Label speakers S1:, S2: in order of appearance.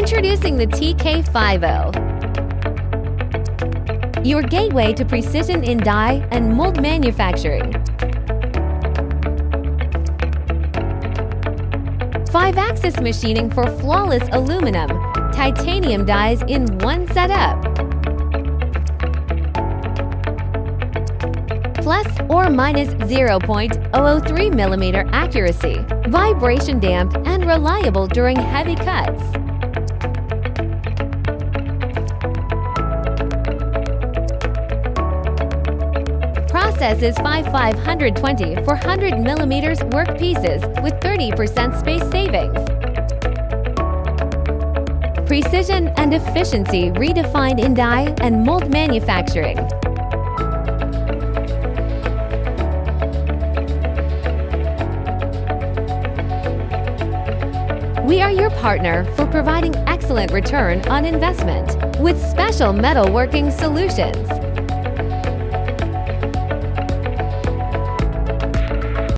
S1: Introducing the TK50, your gateway to precision in die and mold manufacturing. 5-axis machining for flawless aluminum, titanium dies in one setup. Plus or minus 0.003 mm accuracy, vibration damped and reliable during heavy cuts. Processes 520 for 100 mm workpieces with 30% space savings. Precision and efficiency redefined in die and mold manufacturing. We are your partner for providing excellent return on investment with special metalworking solutions.